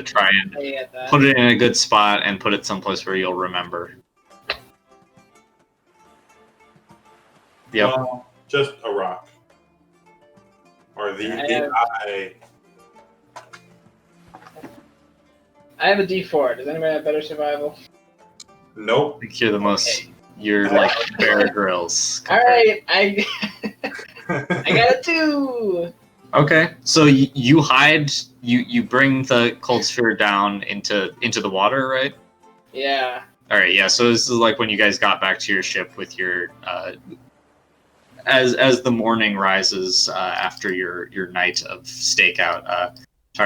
to try and I get that. put it in a good spot and put it someplace where you'll remember. Yep. Just a rock. Or I have a D4. Does anybody have better survival? Nope. I think you're the most. You're like Bear Grylls. All right, I got a 2. Okay, so you hide. You bring the cold sphere down into the water, right? Yeah. All right. Yeah. So this is like when you guys got back to your ship with your. As the morning rises after your night of stakeout,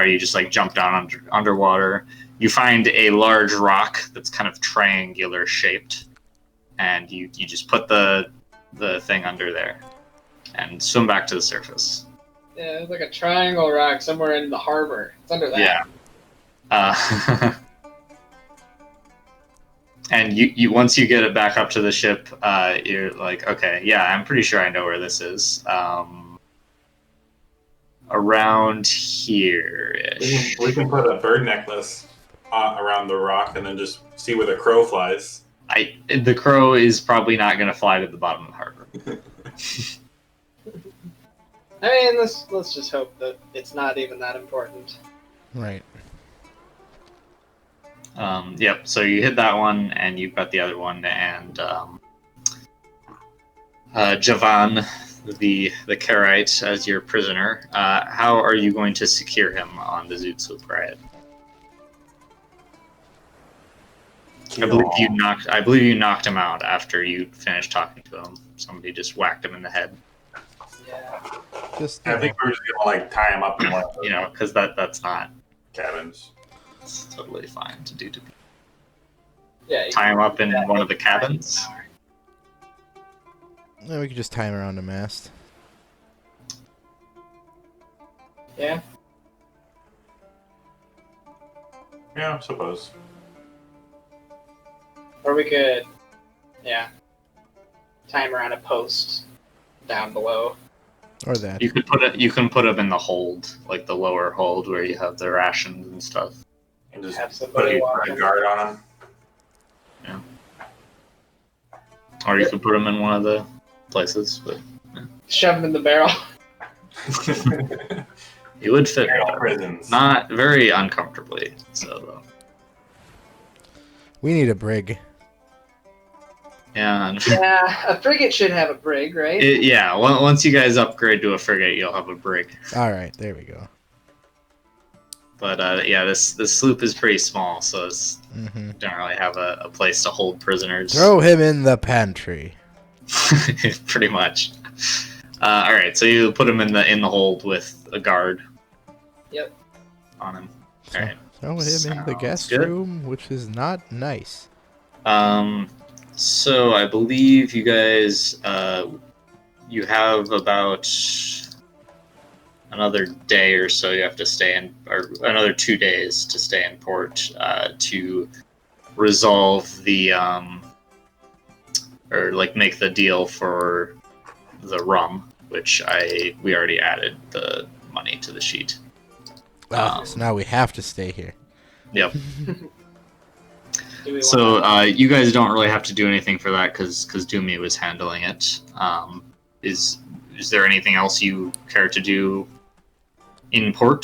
you just like jump down underwater. You find a large rock that's kind of triangular shaped, and you just put the thing under there, and swim back to the surface. Yeah, it's like a triangle rock somewhere in the harbor. It's under that. Yeah. And you once you get it back up to the ship, you're like, okay, yeah, I'm pretty sure I know where this is. Around here-ish. We can put a bird necklace around the rock and then just see where the crow flies. The crow is probably not going to fly to the bottom of the harbor. I mean, let's just hope that it's not even that important. Right. Yep. So you hit that one, and you've got the other one, and Javan, the Karite, as your prisoner. How are you going to secure him on the Zoot Swoop riot? I believe you knocked him out after you finished talking to him. Somebody just whacked him in the head. Yeah. I think we're just gonna like tie him up in one of the Because that's not. cabins. It's totally fine to do to people. Yeah. Tie him up in one of the cabins. Yeah, we could just tie him around a mast. Yeah. Yeah, I suppose. Or we could, tie him around a post down below. Or that. You can put him in the hold, like the lower hold where you have the rations and stuff. And just Have put somebody watch a him. guard on him. Yeah. Or you could put him in one of the places, but Shove him in the barrel. he would fit All prisons. not very uncomfortably. So We need a brig. yeah, Yeah, a frigate should have a brig, right? Once you guys upgrade to a frigate, you'll have a brig. All right, there we go. But this sloop is pretty small, so it's Mm-hmm. don't really have a place to hold prisoners. Throw him in the pantry. Pretty much. All right, so you put him in the hold with a guard. Yep. On him. All right. Throw him in the Sounds guest good. room, which is not nice. So I believe you guys, you have about another day or so you have to stay in, or another 2 days to stay in port to resolve the, or like make the deal for the rum, which we already added the money to the sheet. So now we have to stay here. Yep. Do we So wanna- you guys don't really have to do anything for that because Doomy was handling it. Is there anything else you care to do in port?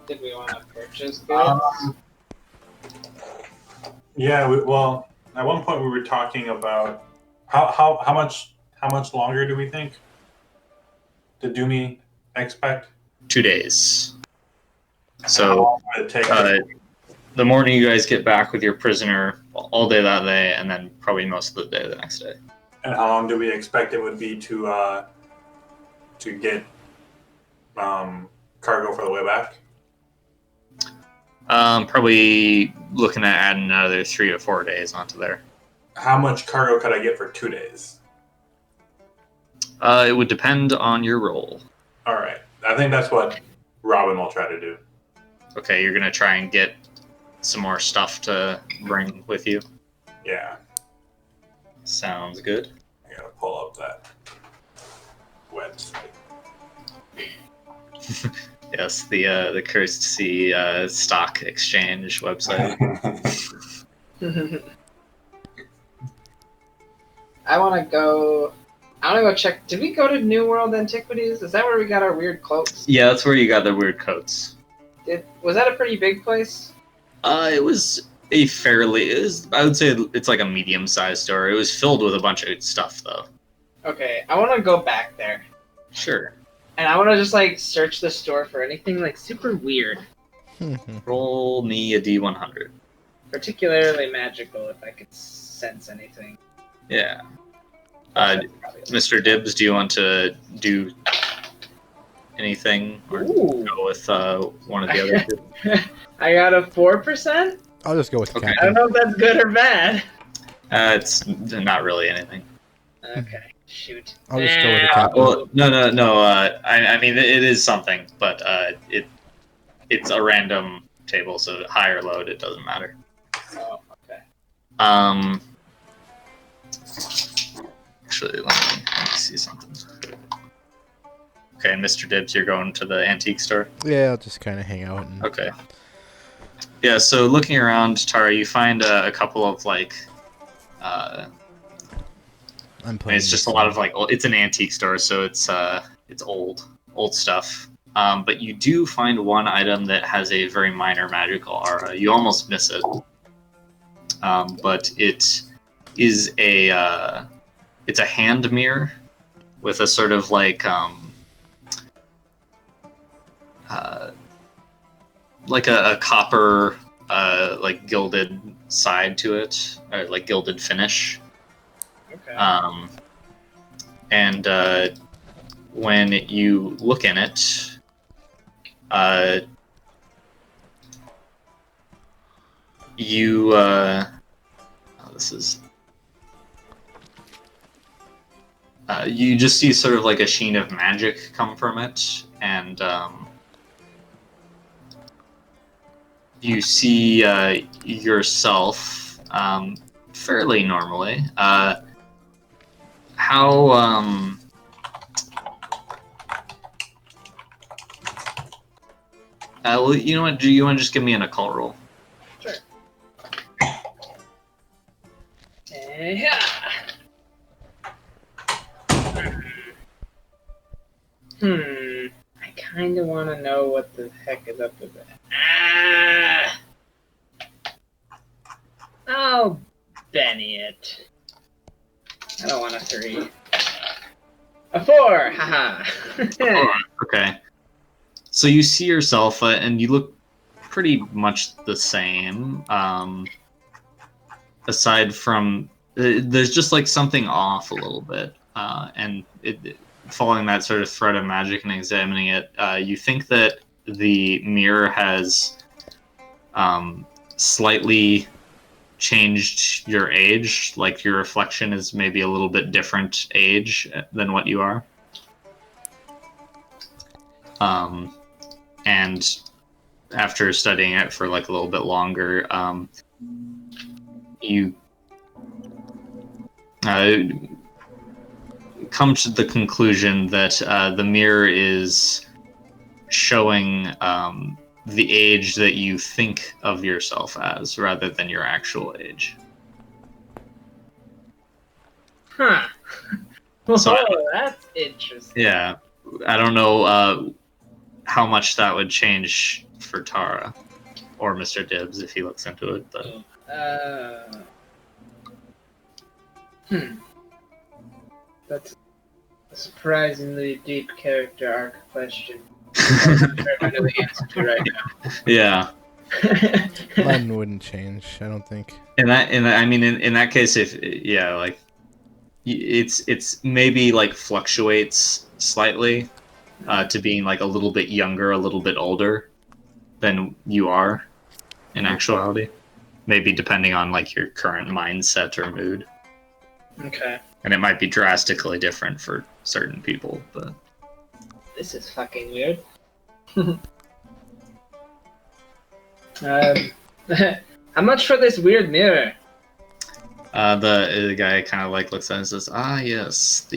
Did we want to purchase goods? Yeah, well, at one point we were talking about how much longer do we think? Did Doomy expect? 2 days. How So long would it take? the morning you guys get back with your prisoner, all day that day, and then probably most of the day the next day. And how long do we expect it would be to get cargo for the way back? Probably looking at adding another 3 to 4 days onto there. How much cargo could I get for 2 days? It would depend on your role. All right, I think that's what Robin will try to do. Okay, you're gonna try and get some more stuff to bring with you. Yeah, Sounds good. I gotta pull up that website. Yes, the Cursed Sea stock exchange website. I want to go check. Did we go to New World Antiquities? Is that where we got our weird cloaks? Yeah, that's where you got the weird coats. Was that a pretty big place? It was I would say it's like a medium-sized store. It was filled with a bunch of stuff, though. Okay, I want to go back there. Sure. And I want to just, like, search the store for anything, like, super weird. Roll me a D100. Particularly magical, if I could sense anything. Yeah. Mr. Dibbs, do you want to do anything? Or Ooh. go with one of the other two? I got a 4%? I'll just go with Okay. I don't captain. know if that's good or bad. It's not really anything. Okay, shoot. I'll just go with the captain. Well, no. I mean, it is something, but it's a random table, so high or low, it doesn't matter. Oh, okay. Actually, let me see something. Okay, Mr. Dibbs, you're going to the antique store? Yeah, I'll just kind of hang out. And... Okay. Yeah, so looking around, Tara, you find a couple of, like, it's just a lot of, like, it's an antique store, so it's old stuff. But you do find one item that has a very minor magical aura. You almost miss it. But it is it's a hand mirror with a sort of like a copper like gilded side to it, or like gilded finish. Okay. And when you look in it, you you just see sort of like a sheen of magic come from it, and you see yourself fairly normally. Well, you know what? Do you want to just give me an occult roll? Sure. Yeah. I kind of want to know what the heck is up with that. Ah! Oh, Benny it. I don't want a 3. A 4! Haha. Okay. So you see yourself, and you look pretty much the same. Aside from, there's just like something off a little bit, and following that sort of thread of magic and examining it, you think that the mirror has slightly changed your age, like your reflection is maybe a little bit different age than what you are. And after studying it for like a little bit longer, you come to the conclusion that the mirror is showing the age that you think of yourself as, rather than your actual age. Huh. So That's interesting. Yeah, I don't know how much that would change for Tara or Mr. Dibbs if he looks into it, but That's a surprisingly deep character arc question. I'm not sure if I know the answer to right now. yeah. Mine wouldn't change, I don't think. In that case, like it's maybe like fluctuates slightly to being like a little bit younger, a little bit older than you are in actuality. Maybe depending on like your current mindset or mood. Okay. And it might be drastically different for certain people, but This is fucking weird. How much for this weird mirror? the guy kind of like looks at it and says, "Ah, yes,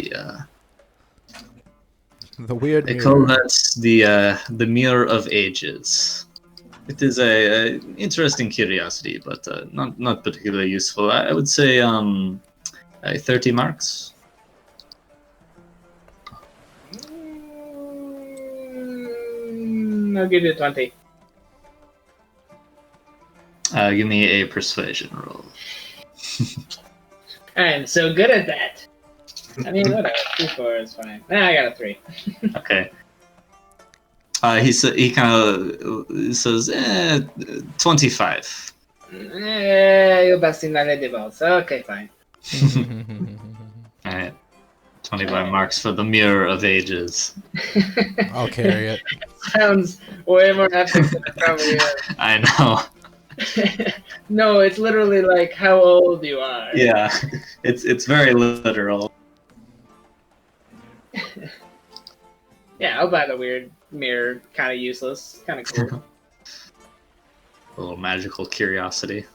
The weird They mirror. call that the Mirror of Ages. It is a interesting curiosity, but not particularly useful. I would say 30 marks. I'll give you 20. Give me a persuasion roll. I'm so good at that. I mean, whatever. 2-4 is fine. I got a 3. Okay. He kind of says 25. You're busting my lady balls. Okay, fine. All right. 25 marks for the Mirror of Ages. I'll carry it. Sounds way more epic than it probably is. I know. No, it's literally like how old you are. Yeah, it's very literal. Yeah, I'll buy the weird mirror. Kind of useless. Kind of cool. A little magical curiosity.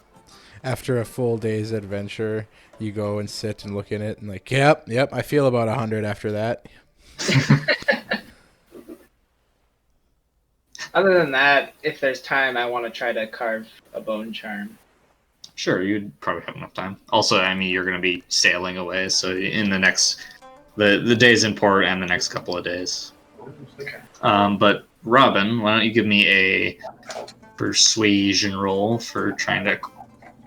After a full day's adventure, you go and sit and look in it and like, yep, I feel about 100 after that. Other than that, if there's time, I want to try to carve a bone charm. Sure, you'd probably have enough time. Also, I mean, you're going to be sailing away, so in the days in port and the next couple of days. Okay. But Robin, why don't you give me a persuasion roll for trying to...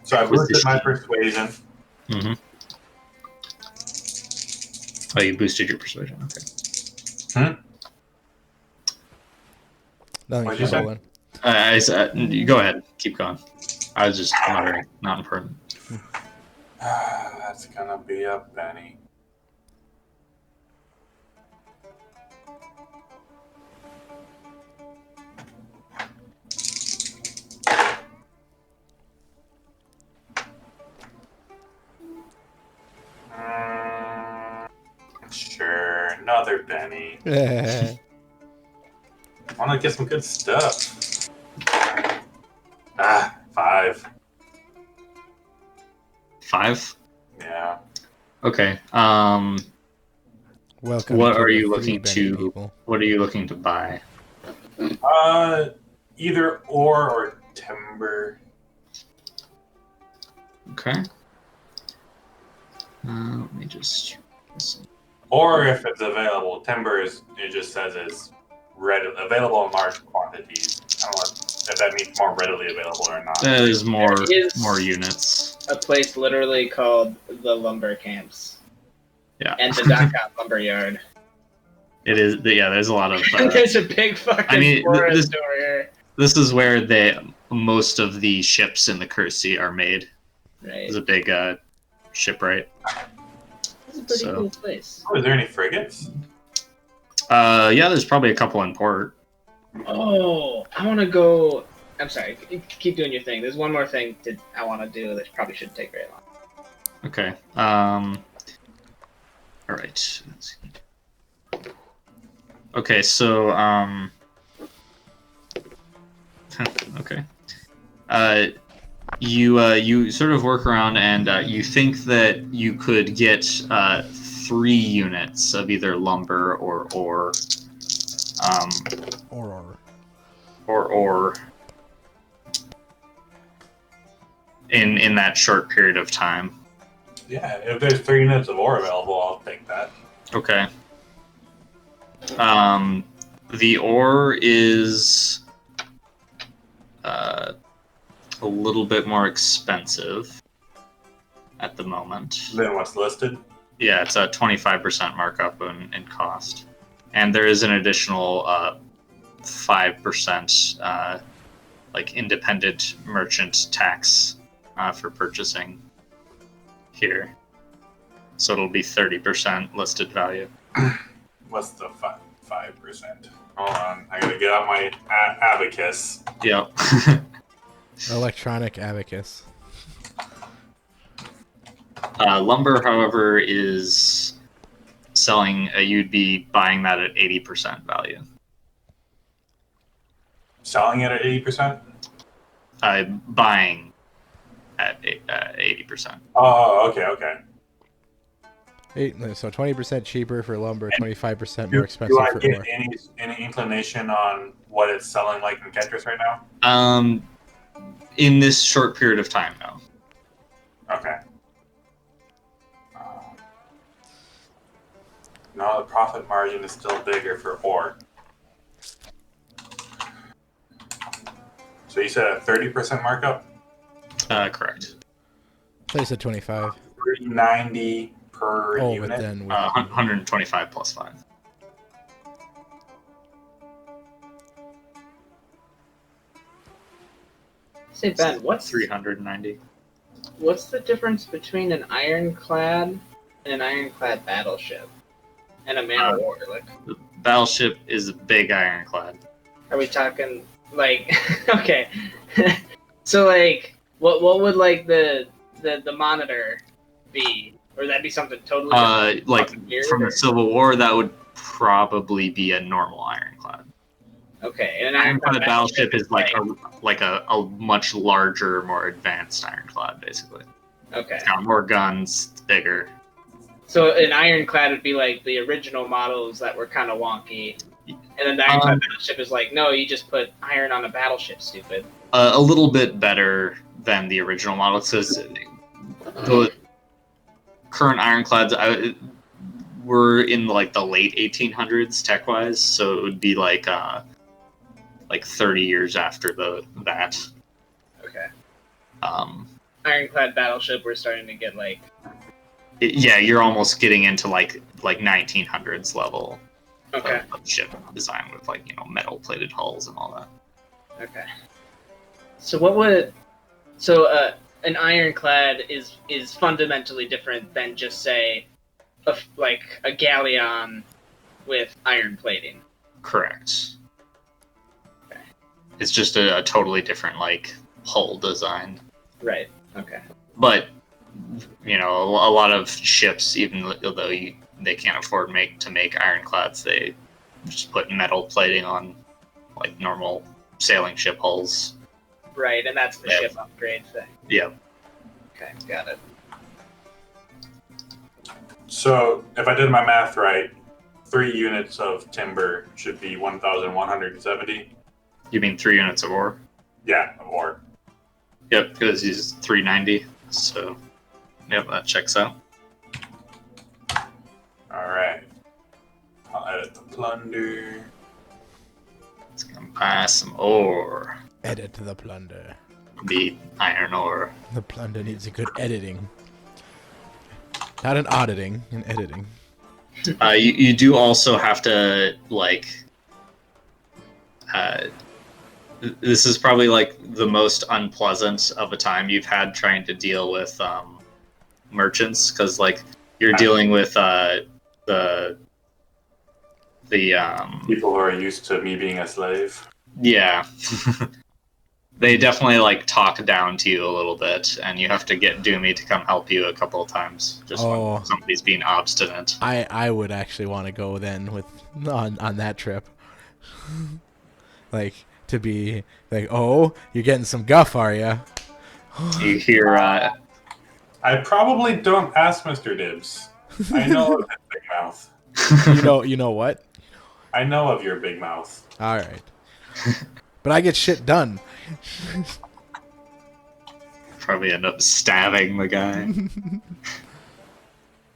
So I boosted my persuasion. Mm-hmm. Oh, you boosted your persuasion. Okay. Nothing What'd you say? stolen. I said, go ahead. Keep going. I was just muttering. Not important. That's gonna be a penny. Sure, another penny. I want to get some good stuff. 5. 5? Yeah. Okay. Welcome. What to are the you 3 looking penny to? people. What are you looking to buy? Either ore or timber. Okay. Let me just. Or if it's available, timber it just says it's available in large quantities. I don't know if that means more readily available or not. There's more There is- units. A place literally called the Lumber Camps. Yeah. And the Dock Lumber Yard. It is. Yeah. There's a lot of. There's a big fucking I mean, forest over here. This is where most of the ships in the Kersey are made. Right. There's a big shipwright. It's a pretty So- cool place. Oh, is there any frigates? Yeah, there's probably a couple in port. Oh, I want to go. I'm sorry. Keep doing your thing. There's one more thing I want to do that probably shouldn't take very long. Okay. All right. Okay, so okay. You sort of work around and you think that you could get 3 units of either lumber or ore. Or in that short period of time. Yeah, if there's 3 units of ore available, I'll take that. Okay. The ore is a little bit more expensive at the moment. Then what's listed? Yeah, it's a 25% markup in cost. And there is an additional 5% like independent merchant tax for purchasing here. So it'll be 30% listed value. What's the 5%? Hold on, I gotta get out my abacus. Yep. Electronic abacus. Lumber, however, is selling. You'd be buying that at 80% value. Selling it at 80%? Buying at 80%. Oh, okay. So 20% cheaper for lumber, 25% Do, more do expensive I for get ore. any inclination on what it's selling like in Ketris right now? In this short period of time, no. Okay. No, the profit margin is still bigger for ore. So you said a 30% markup? Correct. They said 25. 390 per Oh, unit. but then with 125 plus 5. Say, Ben, what's 390. what's the difference between an ironclad and an ironclad battleship and a man of war? Like, The battleship is a big ironclad. are we talking like okay? So like, what would like the monitor be? Or that'd be something totally different? Like Weird, from or- the Civil War, that would probably be a normal ironclad. Okay, and an Ironclad battleship is like a much larger, more advanced ironclad, basically. okay. It's got more guns, it's bigger. So an ironclad would be like the original models that were kind of wonky, and then the ironclad battleship is like, no, you just put iron on a battleship, stupid. A little bit better than the original model, because the current ironclads were in like the late 1800s tech-wise, so it would be like 30 years after that. Okay. Ironclad battleship, we're starting to get like. Yeah, you're almost getting into like 1900s level Okay. of ship design with metal plated hulls and all that. Okay. So what would an ironclad is fundamentally different than just say a galleon with iron plating. Correct. Okay. It's just a totally different hull design. Right. Okay. But a lot of ships, even though they can't afford to make ironclads, they just put metal plating on normal sailing ship hulls. Right, and that's the ship upgrade thing. Yeah. Okay, got it. So if I did my math right, 3 units of timber should be 1,170. You mean 3 units of ore? Yeah, of ore. Yep, because he's 390. So, yep, that checks out. All right. I'll edit the plunder. It's gonna buy some ore. edit the plunder. The iron ore. The plunder needs a good editing. Not an auditing, an editing. You do also have to this is probably the most unpleasant of a time you've had trying to deal with merchants, because you're dealing with the people who are used to me being a slave. Yeah. They definitely talk down to you a little bit, and you have to get Doomy to come help you a couple of times just when somebody's being obstinate. I would actually want to go then on that trip. To be oh, you're getting some guff, are ya? You hear I probably don't ask Mr. Dibs. I know of his big mouth. You know what? I know of your big mouth. All right. But I get shit done. probably end up stabbing the guy.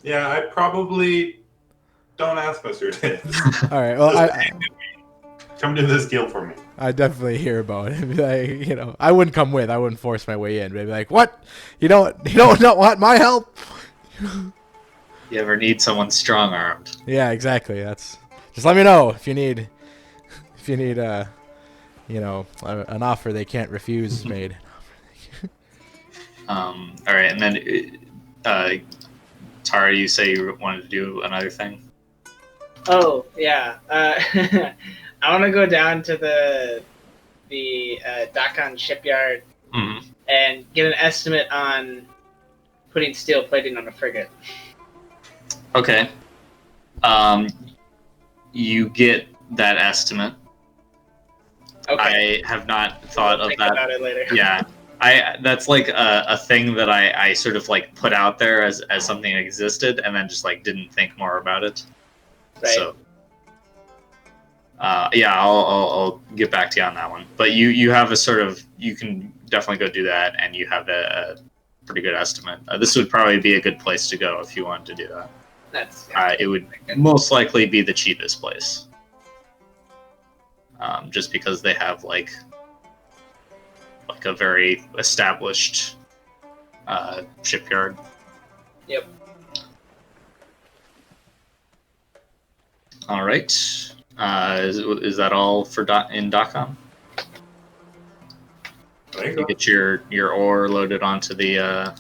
Yeah, I probably don't ask Mr. Dibs. All right. Well, Come do this deal for me. I definitely hear about it. I wouldn't come with. I wouldn't force my way in. But I'd be like, what? You don't want my help? You ever need someone strong-armed? Yeah, exactly. Just let me know if you need an offer they can't refuse is made. All right, and then Tara, you say you wanted to do another thing? Oh yeah, I want to go down to the Dakan shipyard and get an estimate on putting steel plating on a frigate. Okay. You get that estimate. Okay. I have not thought We'll of think that. about it later. Yeah. That's like a thing that I sort of like put out there as something that existed, and then just like didn't think more about it. Right. So, yeah, I'll get back to you on that one. But you have a sort of, you can definitely go do that, and you have a pretty good estimate. This would probably be a good place to go if you wanted to do that. It would most likely be the cheapest place, just because they have like a very established shipyard. Yep. All right. Is that all for in .com? You get your ore loaded onto the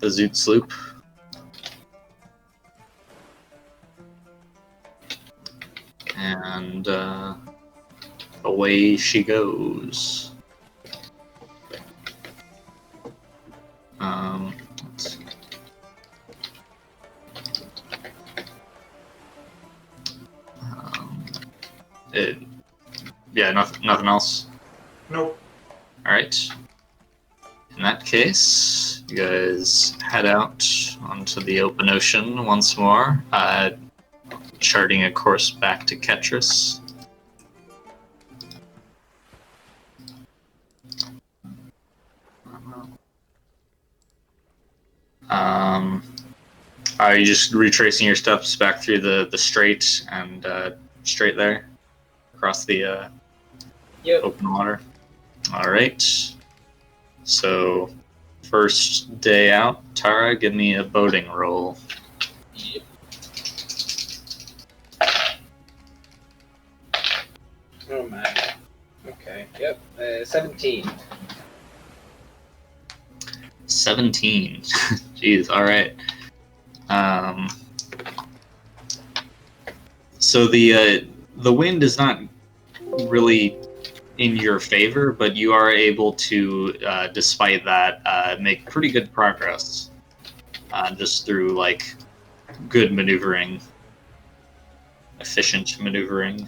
Zoot sloop. And away she goes. Let's see. Nothing else. Nope. All right. In that case, you guys head out onto the open ocean once more, charting a course back to Ketris. Are you just retracing your steps back through the strait and straight there across the open water? All right. So, first day out, Tara, give me a boating roll. Yep. Oh my. Okay. Yep. 17. 17. Jeez. All right. So the wind is not really in your favor, but you are able to, despite that, make pretty good progress, just through like good maneuvering, efficient maneuvering.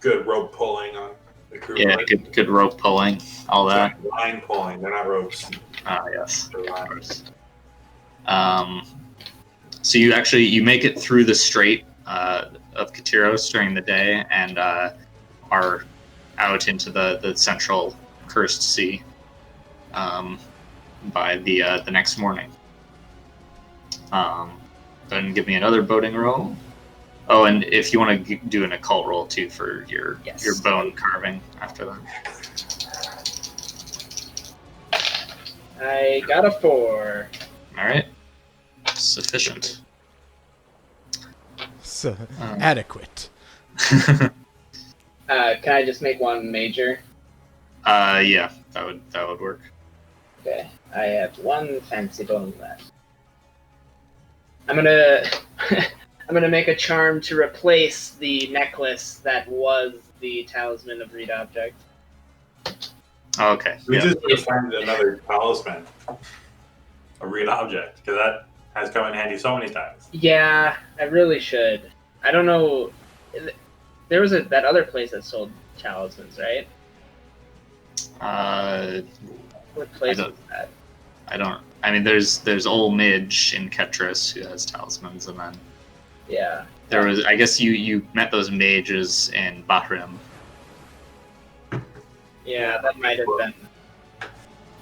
Good rope pulling on the crew. Yeah, good rope pulling, all that. Line pulling, they're not ropes. Ah, yes. They're lines. So you make it through the strait of Katiros during the day, and are out into the central cursed sea by the next morning. Then give me another boating roll. Oh, and if you want to do an occult roll too for your bone carving after that. I got a 4. All right, sufficient. So, adequate. Can I just make one major? Yeah, that would work. Okay. I have one fancy bone left. I'm gonna make a charm to replace the necklace that was the talisman of read object. Okay. We Yeah. just need to find another talisman, a real object, because that has come in handy so many times. Yeah, I really should. I don't know. There was that other place that sold talismans, right? What place was that? I mean, there's old Midge in Ketris who has talismans, and then Yeah. there was. I guess you met those mages in Bahrim. Yeah, that might have been. I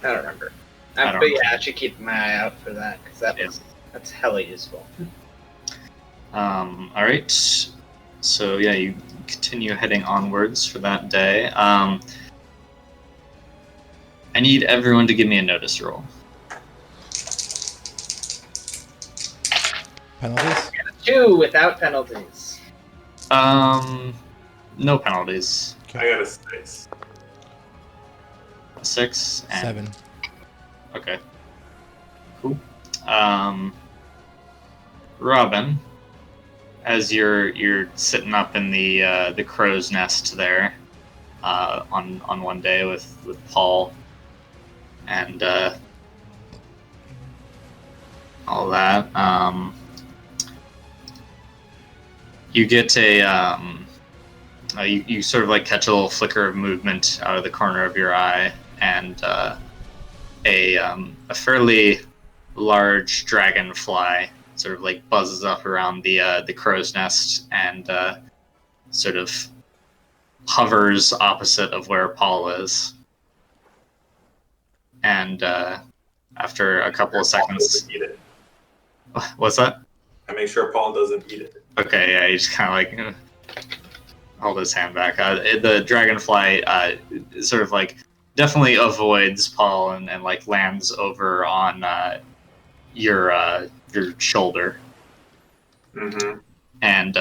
don't remember. I don't But yeah, I should keep my eye out for that because that's hella useful. All right. So yeah, you continue heading onwards for that day. I need everyone to give me a notice roll. Penalties? 2 without penalties. No penalties. I got a 6. 6 and 7. Okay. Cool. Robin, as you're sitting up in the crow's nest there, on one day with Paul and all that, you get you sort of like catch a little flicker of movement out of the corner of your eye, and a fairly large dragonfly sort of like buzzes up around the crow's nest and sort of hovers opposite of where Paul is. And after a couple of seconds, Eat it. What's that? I make sure Paul doesn't eat it. Okay, yeah, he just kind of like hold his hand back. The dragonfly sort of like definitely avoids Paul and like lands over on your shoulder. Mm-hmm. And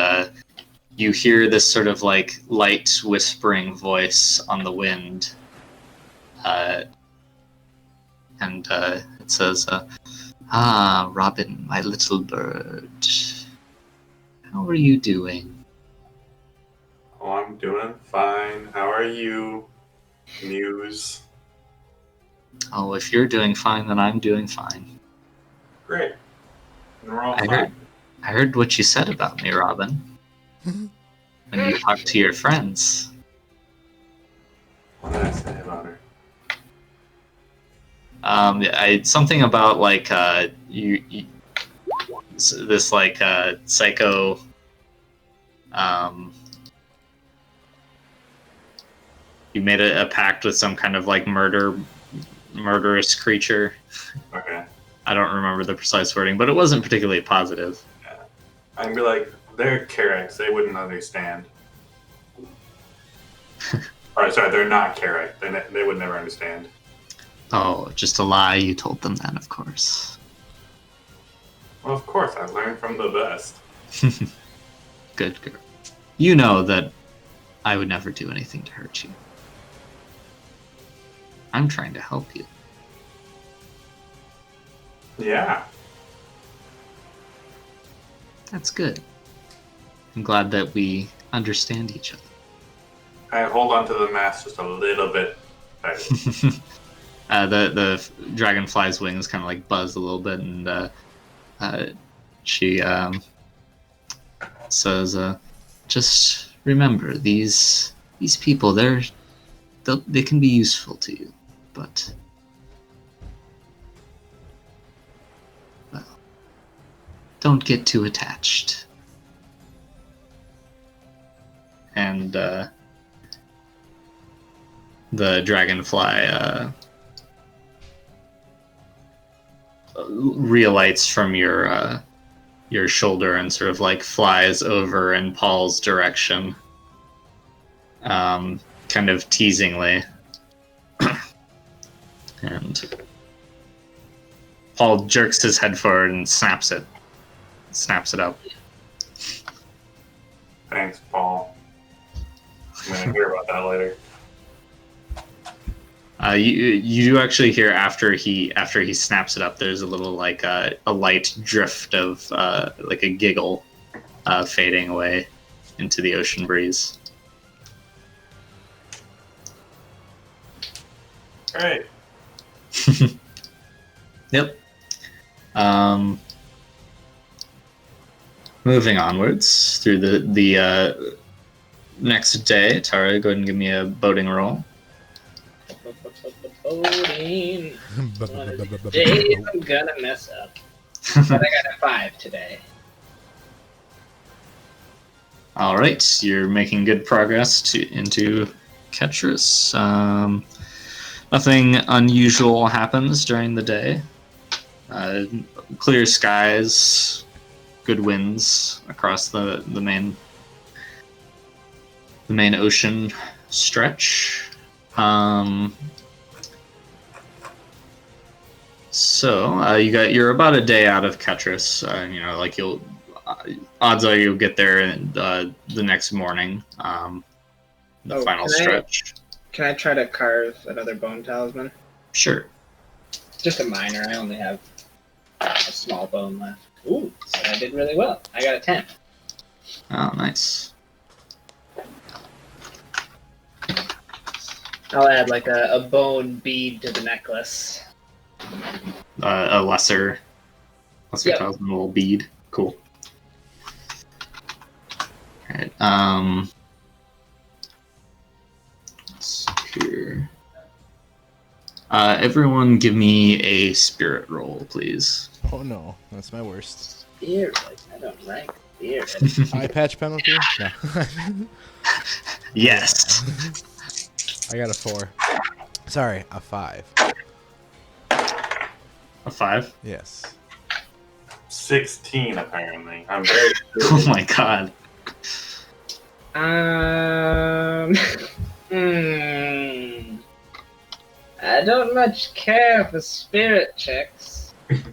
you hear this sort of like light whispering voice on the wind. And it says, "Ah, Robin, my little bird. How are you doing?" Oh, I'm doing fine. How are you, Muse? Oh, if you're doing fine, then I'm doing fine. Great. And we're all I fine. heard what you said about me, Robin. When you talked to your friends. What did I say about her? Something about like you this like psycho you made a pact with some kind of like murderous creature. Okay. I don't remember the precise wording, but it wasn't particularly positive. Yeah. I can be like, they're Carracks. They wouldn't understand. Or, sorry, they're not Carrack. They would never understand. Oh, just a lie. You told them that, of course. Well, of course, I learned from the best. Good girl. You know that I would never do anything to hurt you. I'm trying to help you. Yeah. That's good. I'm glad that we understand each other. I hold on to the mask just a little bit tighter. The dragonfly's wings kind of like buzz a little bit, and she says, "Just remember, these people, they can be useful to you, but well, don't get too attached." And the dragonfly relights from your shoulder and sort of like flies over in Paul's direction, kind of teasingly. And Paul jerks his head forward and snaps it up. Thanks, Paul. I'm gonna hear about that later. You do actually hear after he snaps it up. There's a little like a light drift of like a giggle fading away into the ocean breeze. Great. Yep. Moving onwards through the next day, Tara, go ahead and give me a boating roll. Boating. One of the days I'm gonna mess up. But I got a 5 today. All right, you're making good progress into Ketris. Nothing unusual happens during the day. Clear skies, good winds across the main ocean stretch. So you're about a day out of Ketris. Like odds are you'll get there the next morning. The final stretch. Can I try to carve another bone talisman? Sure. Just a minor. I only have a small bone left. Ooh, so I did really well. I got a 10. Oh, nice. I'll add like a bone bead to the necklace. A lesser talisman, little bead. Cool. All right. Let's see here. Everyone, give me a spirit roll, please. Oh no, that's my worst. Spirit. I don't like spirit. Eye patch penalty? No. Yes. I got a 4. Sorry, a 5. A 5. Yes. 16 apparently. I'm very. Oh my god. I don't much care for spirit checks, but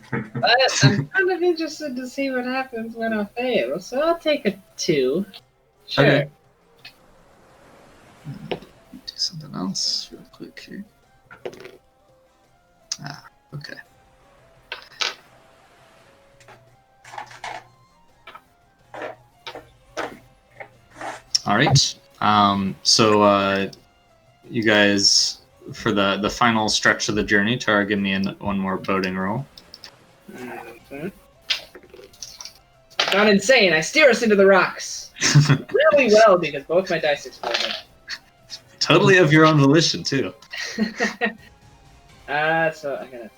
I'm kind of interested to see what happens when I fail, so I'll take a 2. Sure. Okay. Do something else real quick here. Okay. All right. So you guys, for the final stretch of the journey, Tara, give me one more boating roll. Mm-hmm. Not insane. I steer us into the rocks really well because both my dice exploded. Totally of your own volition, too. So I got a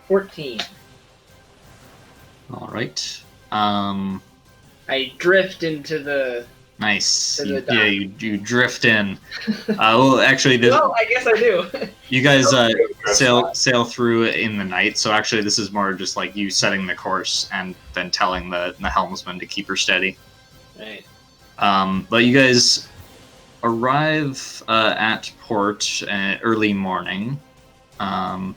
14. All right. I drift into the. Nice. To the Yeah, dock. you drift in. Well, actually, Well, I guess I do. you guys sail through in the night. So actually, this is more just like you setting the course and then telling the helmsman to keep her steady. Right. But you guys arrive at port early morning. I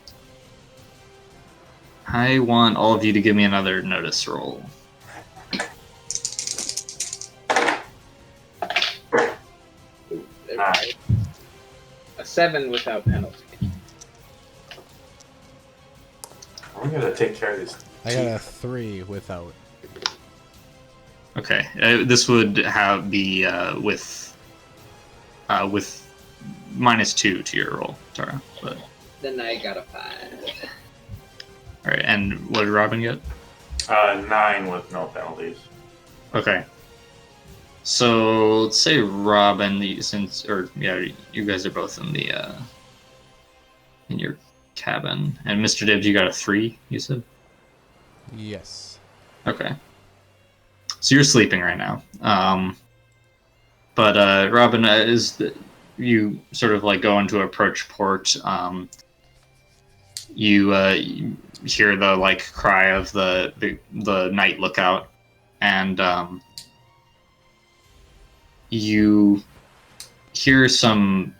want all of you to give me another notice roll. A 7 without penalty. I'm gonna take care of this. I got a 3 without. Okay, this would be with -2 to your roll, Tara. But Then I got a 5. all right, and what did Robin get? 9 with no penalties. Okay. So let's say Robin, you guys are both in the in your cabin, and Mr. Dibbs, you got a 3. You said. Yes. Okay. So you're sleeping right now. But Robin, you sort of like go into approach port. You hear the like cry of the night lookout, and you hear some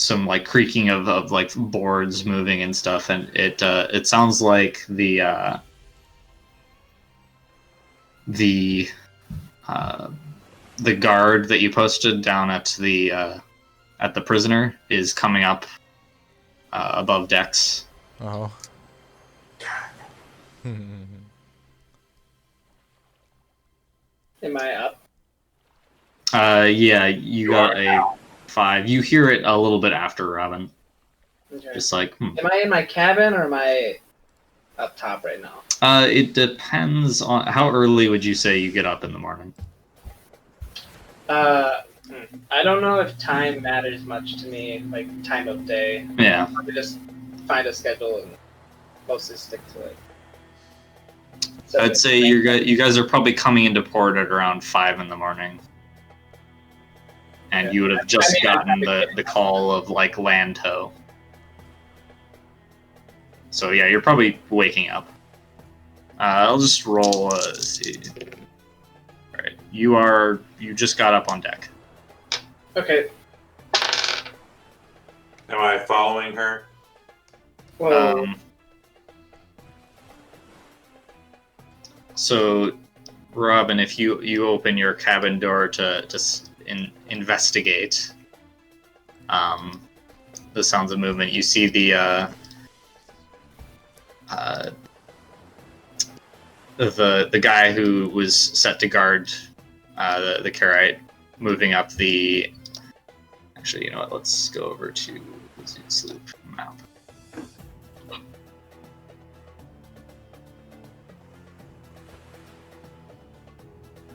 like creaking of like boards moving and stuff, and it sounds like the guard that you posted down at the prisoner is coming up above decks. Oh. Am I up? Yeah, you got a 5. You hear it a little bit after Robin. Okay. Just like, Am I in my cabin or am I up top right now? It depends on how early would you say you get up in the morning. I don't know if time matters much to me, like time of day. Yeah. I just find a schedule and mostly stick to it. So I'd say you guys are probably coming into port at around 5 in the morning. And Yeah. you would have just I mean, gotten the call of like land tow. So yeah, you're probably waking up. I'll just roll. Let's see. All right, you just got up on deck. Okay. Am I following her? Well, So, Robin, if you open your cabin door to investigate the sounds of movement, you see the guy who was set to guard the Karite moving up the. Actually, you know what? Let's go over to the Zoot Sloop map.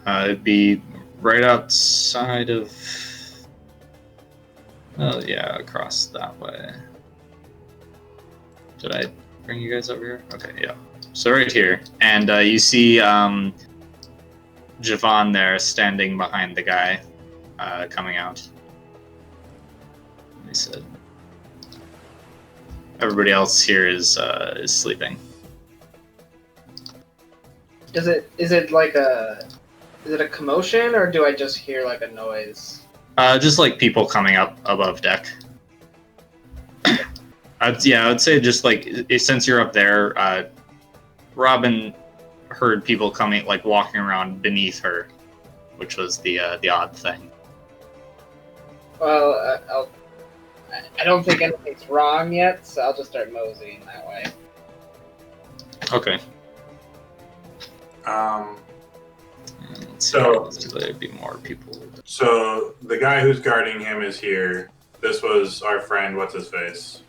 It'd be right outside of Oh yeah, across that way. Did I bring you guys over here? Okay, yeah. So right here, and you see Javon there standing behind the guy coming out. He said, "Everybody else here is sleeping." Is it like a commotion, or do I just hear like a noise? Just like people coming up above deck. I would say just like since you're up there, Robin heard people coming, like walking around beneath her, which was the odd thing. Well, I don't think anything's wrong yet, so I'll just start moseying that way. Okay. So there'd be more people. So the guy who's guarding him is here. This was our friend. What's his face?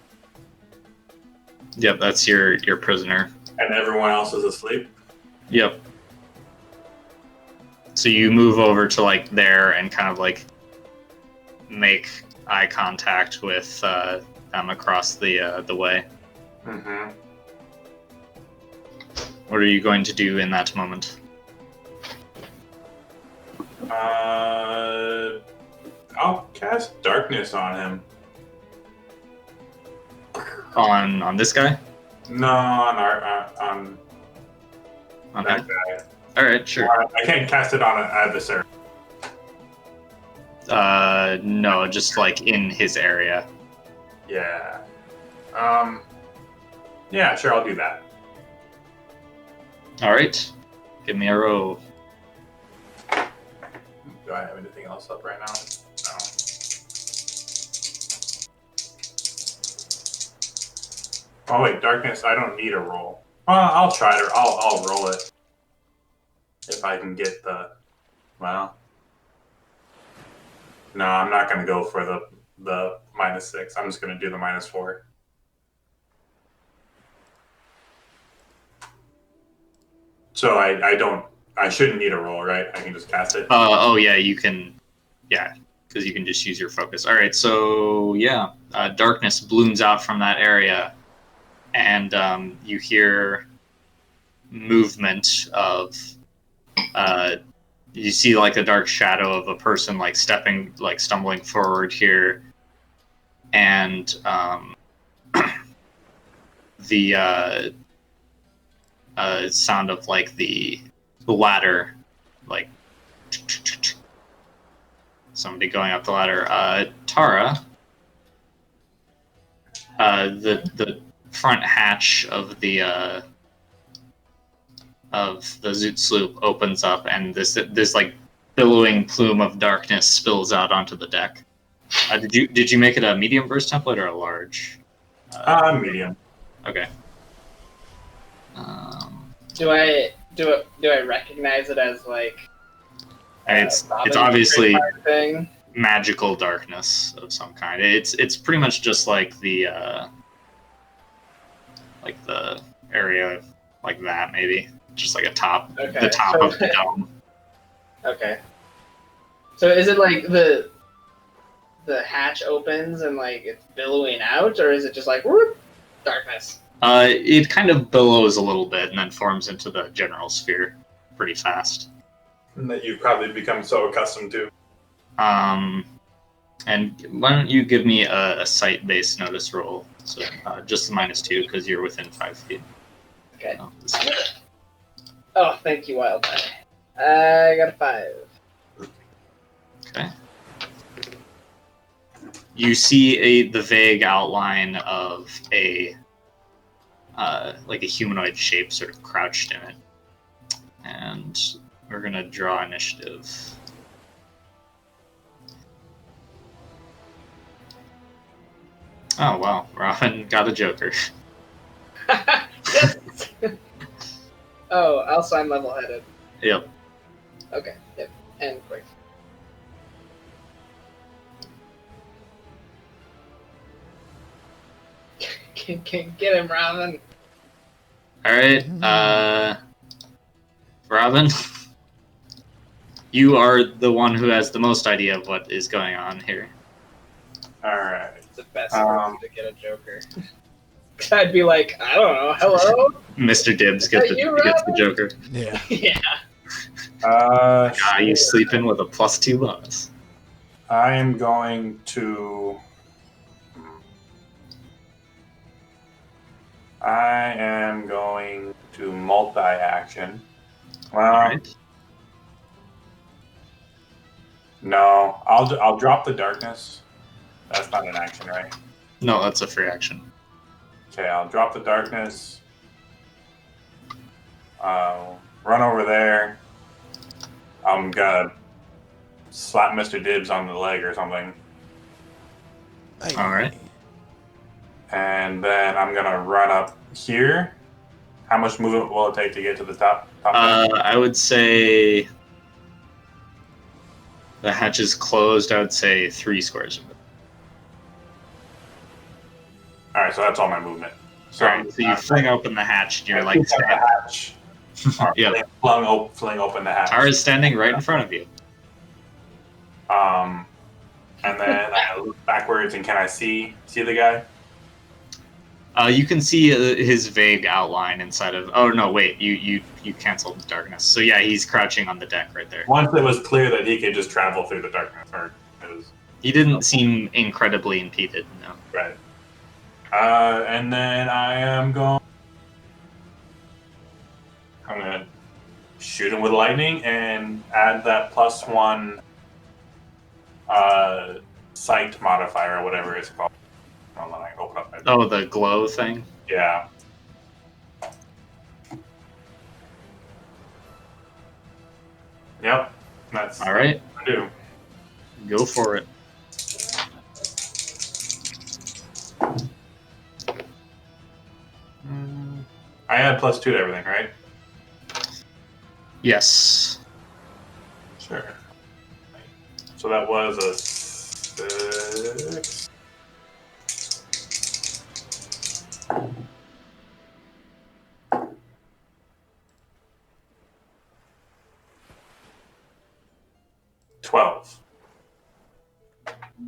Yep, that's your prisoner. And everyone else is asleep. Yep. So you move over to like there and kind of like make eye contact with them across the way. Mm-hmm. What are you going to do in that moment? I'll cast darkness on him. On this guy? No, on that him? guy. All right, sure. I can't cast it on an adversary. No, just like in his area. Yeah. Yeah, sure, I'll do that. All right, give me a roll. Do I have anything else up right now? No. Oh wait, darkness. I don't need a roll. Well, I'll try to. I'll roll it if I can get the. Well, no, I'm not gonna go for the -6. I'm just gonna do the -4. So I shouldn't need a roll, right? I can just cast it. Oh yeah, you can. Yeah, because you can just use your focus. All right, so yeah, darkness blooms out from that area, and you hear movement of. You see like a dark shadow of a person like stumbling forward here, and the sound of like the ladder, like somebody going up the ladder. Tara, the front hatch of the Zoot sloop opens up, and this like billowing plume of darkness spills out onto the deck. Did you make it a medium burst template or a large? Medium. Okay. Do I recognize it as like? It's obviously magical darkness of some kind. It's pretty much just like the area like that, maybe just like the top of the dome. Okay. So is it like the hatch opens and like it's billowing out, or is it just like whoop, darkness? It kind of billows a little bit and then forms into the general sphere pretty fast. That you've probably become so accustomed to. And why don't you give me a sight-based notice roll? So just the -2 because you're within 5 feet. Okay. Oh, thank you, Wild Die. I got a 5. Okay. You see the vague outline of a like a humanoid shape sort of crouched in it. And we're gonna draw initiative. Oh wow, Robin got a Joker. Yes! Oh, also I'm level-headed. Yep. Okay, yep, and quick. Get him, Robin. All right, Robin, you are the one who has the most idea of what is going on here. All right. It's the best person to get a Joker. I'd be like, I don't know, hello? Mr. Dibbs gets the Joker. Yeah. Yeah. You sleeping with a +2 bonus. I am going to. Multi-action. Well, Alright. no, I'll drop the darkness. That's not an action, right? No, that's a free action. Okay, I'll drop the darkness. Run over there. I'm gonna slap Mr. Dibbs on the leg or something. Alright. And then I'm gonna run up here. How much movement will it take to get to the top? I would say the hatch is closed. I would say 3 squares. All right, so that's all my movement. So, so you fling open the hatch. And you're like, the hatch. Yeah. Fling open the hatch. Tower is standing right in front of you. And then I look backwards, and can I see the guy? You can see his vague outline inside of. Oh no! Wait, you canceled darkness. So yeah, he's crouching on the deck right there. Once it was clear that he could just travel through the darkness, He didn't seem incredibly impeded. No. Right. And then I'm gonna shoot him with lightning and add that +1 sight modifier or whatever it's called. Hold on, I can open up my. Oh, the glow thing. Yeah. Yep. That's all right. I do. Go for it. I add +2 to everything, right? Yes. Sure. So that was a 6. $12.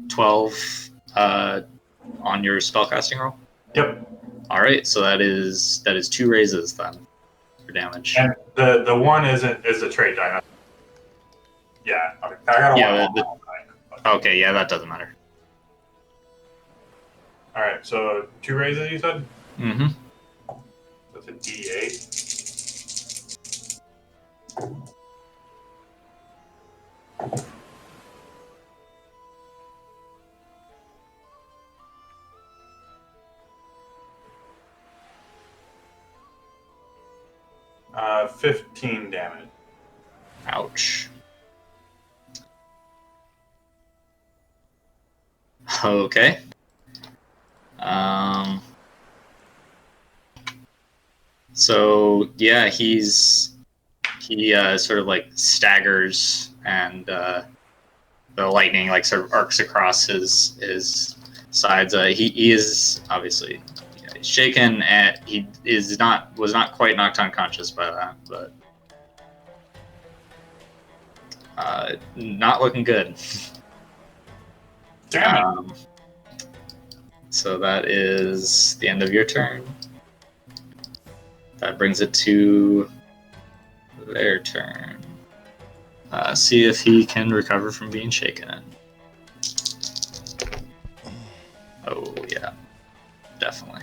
12 on your spellcasting roll. Yep. All right, so that is 2 raises then for damage. And the one is a trait die. Yeah. Okay. I got a one. Okay, yeah, that doesn't matter. All right, so 2 raises, you said? Mm-hmm. That's a D8. Uh, 15 damage. Ouch. Okay. So yeah, he sort of like staggers, and the lightning like sort of arcs across his sides. He is obviously shaken, and he was not quite knocked unconscious by that, but not looking good. Damn it. So that is the end of your turn. That brings it to their turn. See if he can recover from being shaken. Oh yeah, definitely.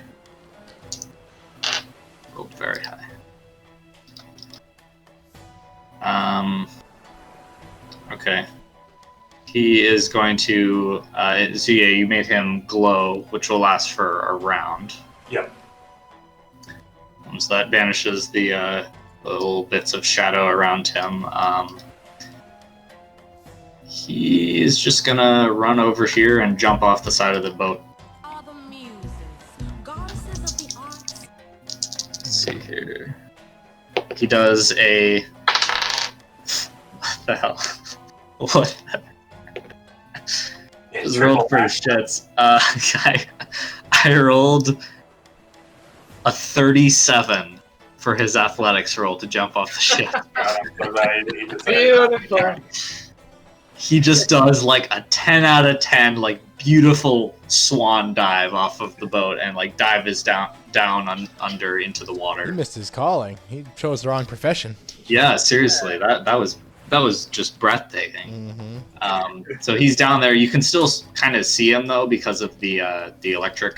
Rolled very high. Okay. He is going to. So yeah, you made him glow, which will last for a round. Yep. So that banishes the little bits of shadow around him. He's just gonna run over here and jump off the side of the boat. Let's see here. He does a. What the hell? What? Just rolled for shits. I rolled a 37 for his athletics roll to jump off the ship. Beautiful. He just does like a 10 out of 10, like beautiful swan dive off of the boat and like dive is under into the He water. missed his calling. He chose the wrong profession. Yeah, seriously, that was just breathtaking. Mm-hmm. So he's down there. You can still kind of see him though because of the electric